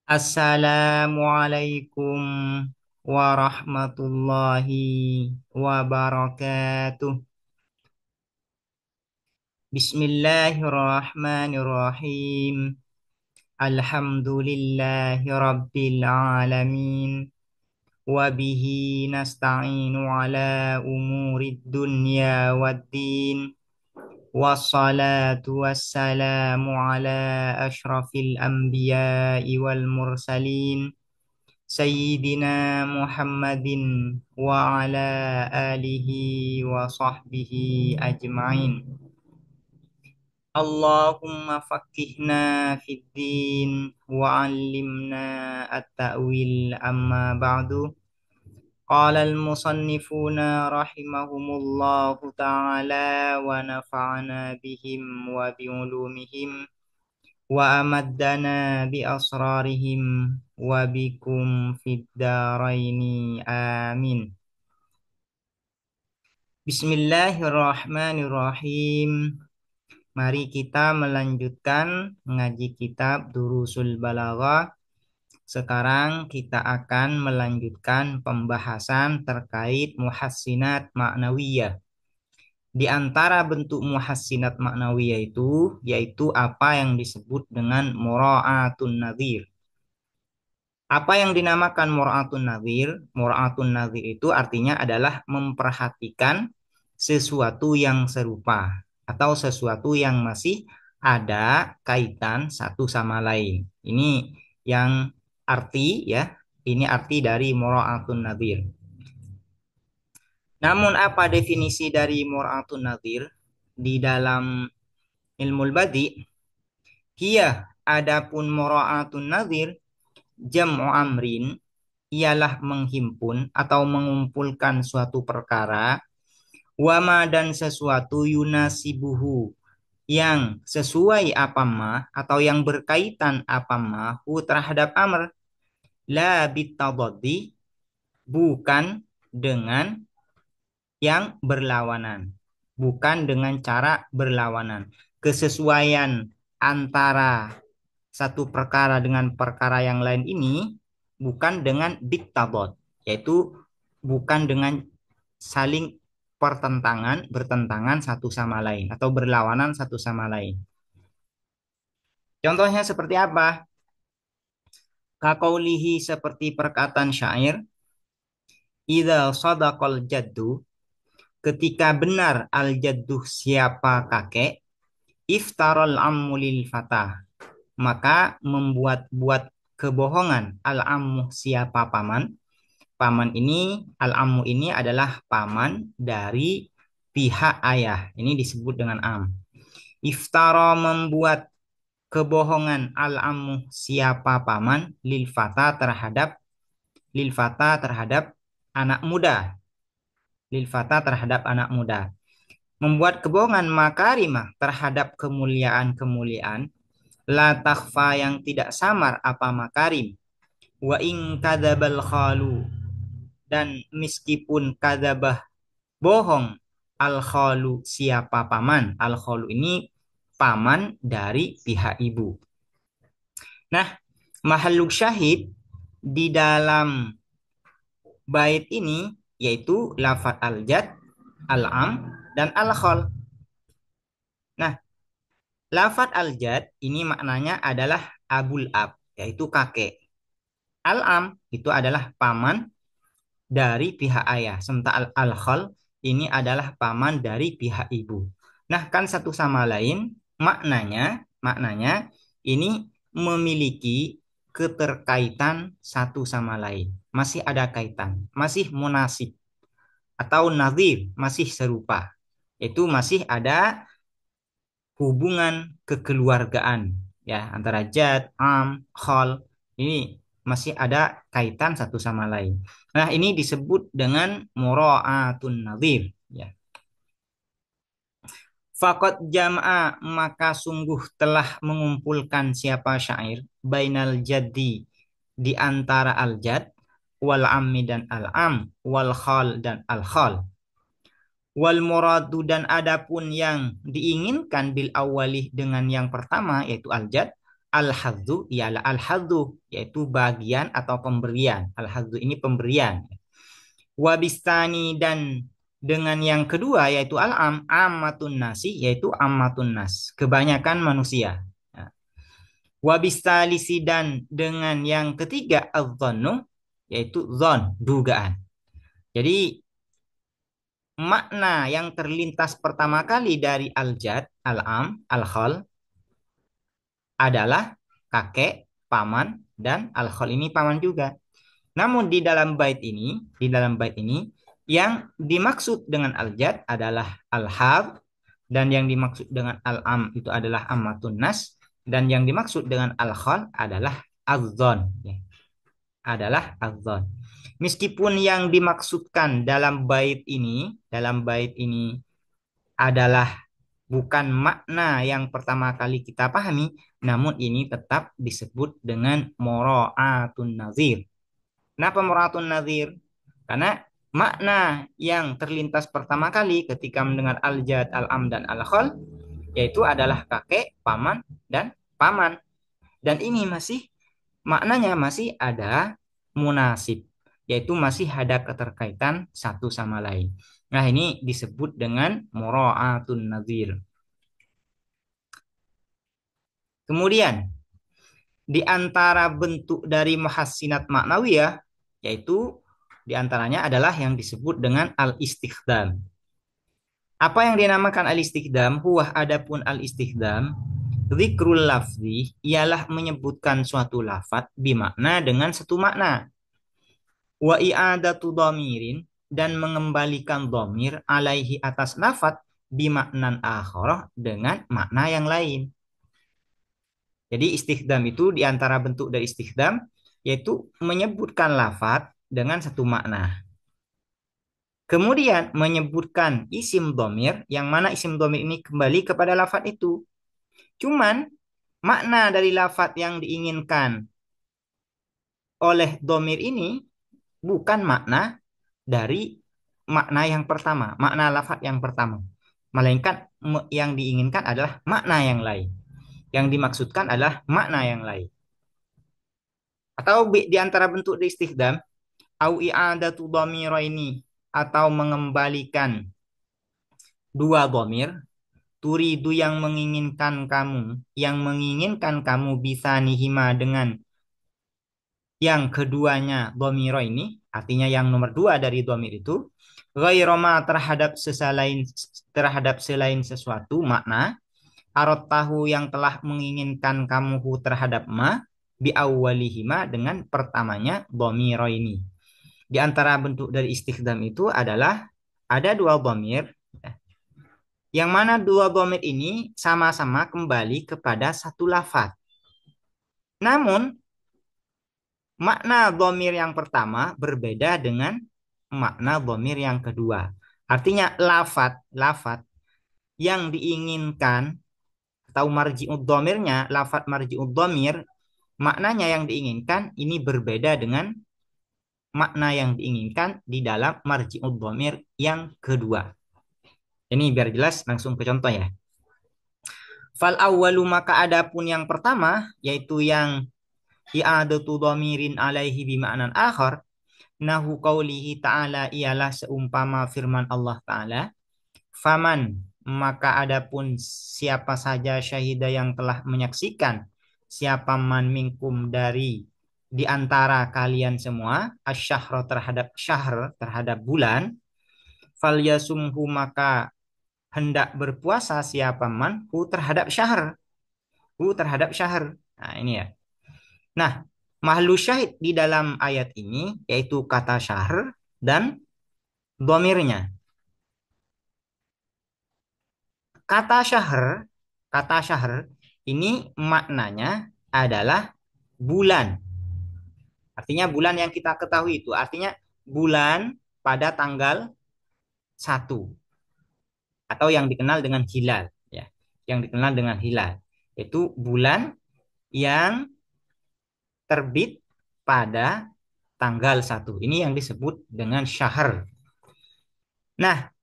Assalamualaikum warahmatullahi wabarakatuh. Bismillahirrahmanirrahim. Alhamdulillahi rabbil alamin. Wabihi nasta'inu ala umurid dunya waddin. Wassalatu wassalamu ala ashrafil anbiya'i wal mursalin. Sayyidina Muhammadin wa ala alihi wa sahbihi ajma'in. Allahumma faqqihna fid din wa 'allimna at-ta'wil amma ba'du. Qala al-musannifuna rahimahumullahu ta'ala wa nafa'ana bihim wa bi'ulumihim wa amaddana bi asrarihim wa bikum fid daraini amin. Bismillahirrahmanirrahim. Mari kita melanjutkan mengaji kitab Durusul Balaghah. Sekarang kita akan melanjutkan pembahasan terkait muhassinat ma'nawiyah. Di antara bentuk muhassinat ma'nawiyah itu yaitu apa yang disebut dengan mura'atun nadhir. Apa yang dinamakan mura'atun nadhir? Mura'atun nadhir itu artinya adalah memperhatikan sesuatu yang serupa atau sesuatu yang masih ada kaitan satu sama lain. Ini yang arti ya, ini arti dari mura'atun nadhir. Namun apa definisi dari mura'atun nadhir di dalam ilmu badi? Hiya adapun mura'atun nadhir jam'u amrin ialah menghimpun atau mengumpulkan suatu perkara, wama dan sesuatu yunasibuhu yang sesuai apamah atau yang berkaitan apamahu terhadap amr, la bitadaddi bukan dengan yang berlawanan, bukan dengan cara berlawanan. Kesesuaian antara satu perkara dengan perkara yang lain ini bukan dengan diktadot, yaitu bukan dengan saling bertentangan satu sama lain atau berlawanan satu sama lain. Contohnya seperti apa? Kaqaulihi seperti perkataan syair, idza sadaqal jaddu, ketika benar al jaddu siapa kakek, iftaral ammu lil fatah, maka membuat-buat kebohongan al-ammu siapa paman. Paman ini, al-ammu ini adalah paman dari pihak ayah. Ini disebut dengan am. Iftara membuat kebohongan al-ammu siapa paman lil fata terhadap anak muda. Lil fata terhadap anak muda. Membuat kebohongan makarimah terhadap kemuliaan-kemuliaan, la takhfa yang tidak samar apa makarim, wa in kadzabal khalu dan meskipun kadzabah bohong al khalu siapa paman. Al khalu ini paman dari pihak ibu. Nah, mahalluk syahid di dalam bait ini yaitu lafaz al jad, al am dan al khal. Nah, lafaz al jad ini maknanya adalah abul ab, yaitu kakek. Al-am itu adalah paman dari pihak ayah. Sementara al-khal ini adalah paman dari pihak ibu. Nah, kan satu sama lain maknanya ini memiliki keterkaitan satu sama lain. Masih ada kaitan, masih munasib atau nadhir, masih serupa. Itu masih ada hubungan kekeluargaan ya antara jad, am, khal. Ini masih ada kaitan satu sama lain. Nah, ini disebut dengan mura'atun nadhir ya. Faqad jam'a maka sungguh telah mengumpulkan siapa syair bainal jaddi di antara al jad wal ammi dan al am wal khal dan al khal. Wal muradu dan adapun yang diinginkan bil awalih dengan yang pertama yaitu al jad Al-hadzu ialah al-hadzu, yaitu bagian atau pemberian. Al-hadzu ini pemberian. Wabistani dan dengan yang kedua yaitu al-am, ammatun nasi, yaitu ammatun nas, kebanyakan manusia. Nah, wabisalisi dan dengan yang ketiga al-dhannu, yaitu zon, dugaan. Jadi makna yang terlintas pertama kali dari al-jad, al-am, al-khal adalah kakek, paman, dan al-khal ini paman juga. Namun di dalam bait ini yang dimaksud dengan al-jad adalah al-hab, dan yang dimaksud dengan al-am itu adalah ammatun nas, dan yang dimaksud dengan al-khal adalah az-zon, ya, adalah az-zon. Meskipun yang dimaksudkan dalam bait ini adalah bukan makna yang pertama kali kita pahami, namun ini tetap disebut dengan mura'atun nazir. Kenapa mura'atun nazir? Karena makna yang terlintas pertama kali ketika mendengar al-jad, al-am, dan al-khal yaitu adalah kakek, paman, dan paman. Dan ini maknanya masih ada munasib, yaitu masih ada keterkaitan satu sama lain. Nah, ini disebut dengan mura'atun nazir. Kemudian, di antara bentuk dari muhassinat maknawiyah, yaitu di antaranya adalah yang disebut dengan al-istikhdam. Apa yang dinamakan al-istikhdam? Huwa adapun al-istikhdam, zikrul lafzi, ialah menyebutkan suatu lafaz bimakna dengan satu makna. Wa i'adatu dhamirin, dan mengembalikan dhamir alaihi atas lafaz bimaknan akhar, dengan makna yang lain. Jadi istikhdam itu di antara bentuk dari istikhdam yaitu menyebutkan lafaz dengan satu makna. Kemudian menyebutkan isim dhamir, yang mana isim dhamir ini kembali kepada lafaz itu. Cuman makna dari lafaz yang diinginkan oleh dhamir ini bukan makna dari makna yang pertama, makna lafaz yang pertama. Melainkan yang diinginkan adalah makna yang lain. Yang dimaksudkan adalah makna yang lain. Atau di antara bentuk istighdam, au i'adatu dhamiraini, atau mengembalikan dua dhamir, turidu yang menginginkan kamu bisa nihima dengan yang keduanya dhamira ini, artinya yang nomor dua dari dhamir itu, ghairoma terhadap selain sesuatu makna, arot tahu yang telah menginginkan kamu terhadap ma, bi awwalihima dengan pertamanya dhamira ini. Di antara bentuk dari istighdam itu adalah ada dua dhamir, yang mana dua dhamir ini sama-sama kembali kepada satu lafaz. Namun makna dhamir yang pertama berbeda dengan makna dhamir yang kedua. Artinya lafaz yang diinginkan atau marji'ud dhamirnya, lafaz marji'ud dhamir, maknanya yang diinginkan ini berbeda dengan makna yang diinginkan di dalam marji'ud dhamir yang kedua. Ini biar jelas, langsung ke contoh ya. Fal awwalu, maka adapun yang pertama yaitu yang i'adatu dhamirin alaihi bima'nan akhar, nahu qaulihi ta'ala, ialah seumpama firman Allah Ta'ala, faman, maka adapun siapa saja syahida yang telah menyaksikan, siapa man minkum dari di antara kalian semua, asyahra terhadap syahr, terhadap bulan, falyasumhu, maka hendak berpuasa siapa man hu terhadap syahr. Nah, ini ya. Nah, mahlu syahid di dalam ayat ini yaitu kata syahr dan domirnya. Kata syahr ini maknanya adalah bulan. Artinya bulan yang kita ketahui itu, artinya bulan pada tanggal 1 atau yang dikenal dengan hilal, ya. Yang dikenal dengan hilal itu bulan yang terbit pada tanggal 1. Ini yang disebut dengan syahr. Nah,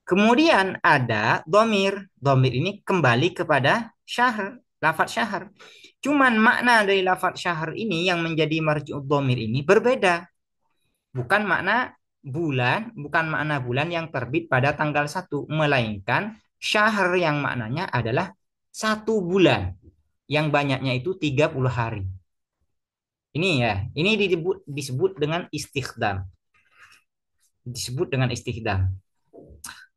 kemudian ada domir. Domir ini kembali kepada syahr. lafadz syahr. Cuman makna dari lafadz syahr ini yang menjadi marji'ud dhamir ini berbeda. Bukan makna bukan makna bulan yang terbit pada tanggal 1, melainkan syahr yang maknanya adalah 1 bulan yang banyaknya itu 30 hari. Ini ya, ini disebut dengan istikhdam. Disebut dengan istikhdam.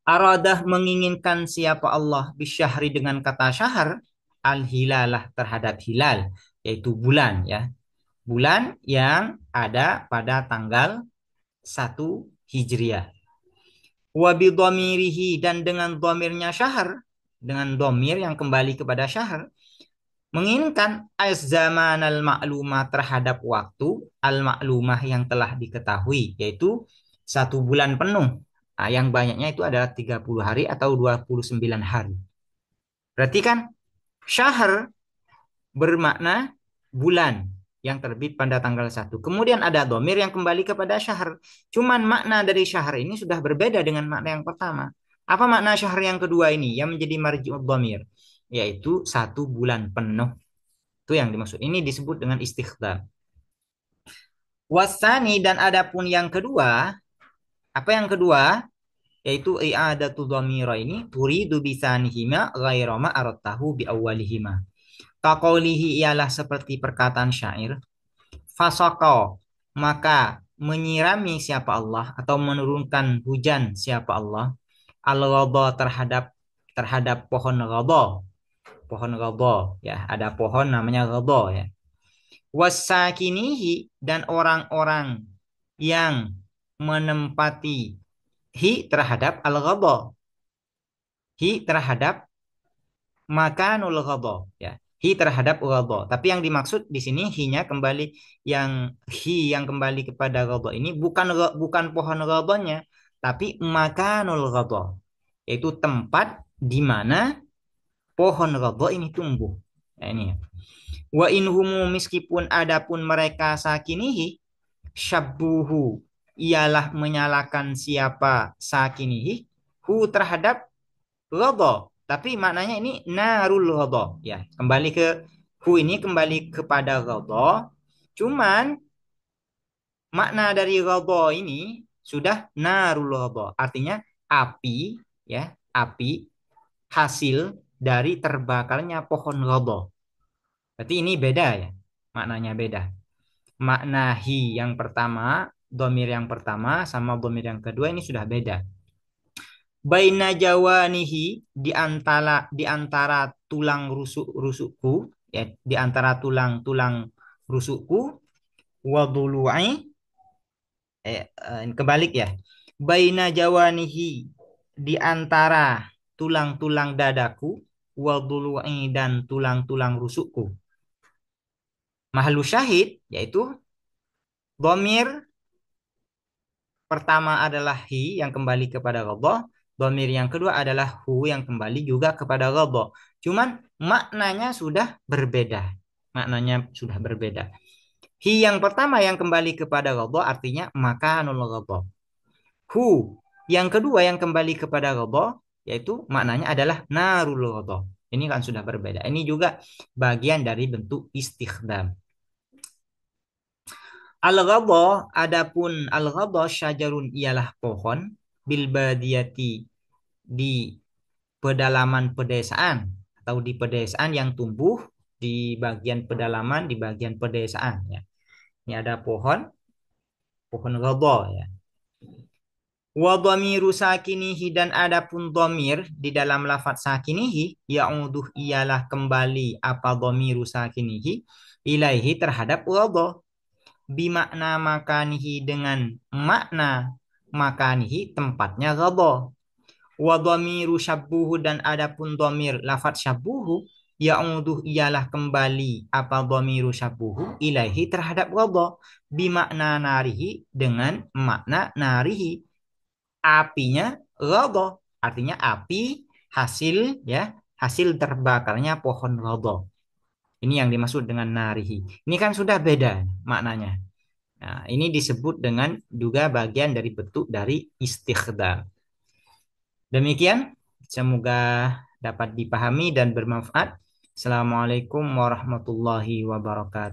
Aradah menginginkan siapa Allah bisyahri dengan kata syahr al-hilalah terhadap hilal, yaitu bulan ya. Bulan yang ada pada tanggal 1 Hijriah. Wa bidhamirihi dan dengan dhamirnya syahr, dengan dhamir yang kembali kepada syahr, menginginkan az-zaman al-ma'lumah terhadap waktu al-ma'lumah yang telah diketahui, yaitu 1 bulan penuh. Nah, yang banyaknya itu adalah 30 hari atau 29 hari. Berarti kan syahr bermakna bulan yang terbit pada tanggal 1. Kemudian ada domir yang kembali kepada syahr. Cuman makna dari syahr ini sudah berbeda dengan makna yang pertama. Apa makna syahr yang kedua ini yang menjadi marji'ud domir? Yaitu 1 bulan penuh. Itu yang dimaksud. Ini disebut dengan istikhdam. Wasani dan adapun yang kedua, apa yang kedua? Yaitu i'adatu dhamira ini turidu bisanihima ghairu ma arattahu bi awwalihima. Kaqaulihi ialah seperti perkataan syair, fasaqo maka menyirami siapa Allah atau menurunkan hujan siapa Allah al-ghadha terhadap pohon ghadha. Pohon ghadha ya, ada pohon namanya ghadha ya. Wasakinihi dan orang-orang yang menempati hi terhadap al-ghadha. Hi terhadap makanul ghadha ya. Hi terhadap ghadha. Tapi yang dimaksud di sini hi-nya kembali yang kembali kepada ghadha ini bukan pohon ghadhanya, tapi makanul ghadha, yaitu tempat di mana pohon ghadha ini tumbuh. Ya, ini ya. Wa inhumu meskipun adapun mereka sakinihi syabbuhu ialah menyalakan siapa sakinihi hu terhadap ghadha, tapi maknanya ini narul ghadha ya. Kembali ke hu ini kembali kepada ghadha. Cuman makna dari ghadha ini sudah narul ghadha, artinya api ya, api hasil dari terbakarnya pohon ghadha. Berarti ini beda ya. Maknanya beda. Makna hi yang pertama, domir yang pertama sama domir yang kedua ini sudah beda. Baina jawanihi di antara tulang rusukku ya, di antara tulang-tulang rusukku wadulu'i kebalik ya. Baina jawanihi di antara tulang-tulang dadaku wadulu'i dan tulang-tulang rusukku. Mahalu syahid yaitu dhamir pertama adalah hi yang kembali kepada ghadha, dhamir yang kedua adalah hu yang kembali juga kepada ghadha. Cuman maknanya sudah berbeda. Maknanya sudah berbeda. Hi yang pertama yang kembali kepada ghadha artinya makanul ghadha. Hu yang kedua yang kembali kepada ghadha yaitu maknanya adalah narul ghadha. Ini kan sudah berbeda. Ini juga bagian dari bentuk istikhdam. Al-ghadha, adapun al-ghadha syajarun ialah pohon bil badiyati di pedalaman pedesaan atau di pedesaan yang tumbuh di bagian pedalaman di bagian pedesaan ya. Ini ada pohon ghadha ya. Wa dhamiru sakinihi dan adapun dhamir di dalam lafaz sakinihi ya'uduh ialah kembali apa dhamiru sakinihi ilaihi terhadap ghadha bimakna makanihi dengan makna makanihi tempatnya ghadha. Wa dhamiru syabbuhu dan adapun dhamir lafaz syabbuhu ya'uduh ialah kembali apa dhamiru syabbuhu ilaihi terhadap ghadha bimakna narihi dengan makna narihi apinya ghadha, artinya api hasil ya, hasil terbakarnya pohon ghadha. Ini yang dimaksud dengan narihi. Ini kan sudah beda maknanya. Nah, ini disebut dengan juga bagian dari bentuk dari istikhdam. Demikian, semoga dapat dipahami dan bermanfaat. Assalamualaikum warahmatullahi wabarakatuh.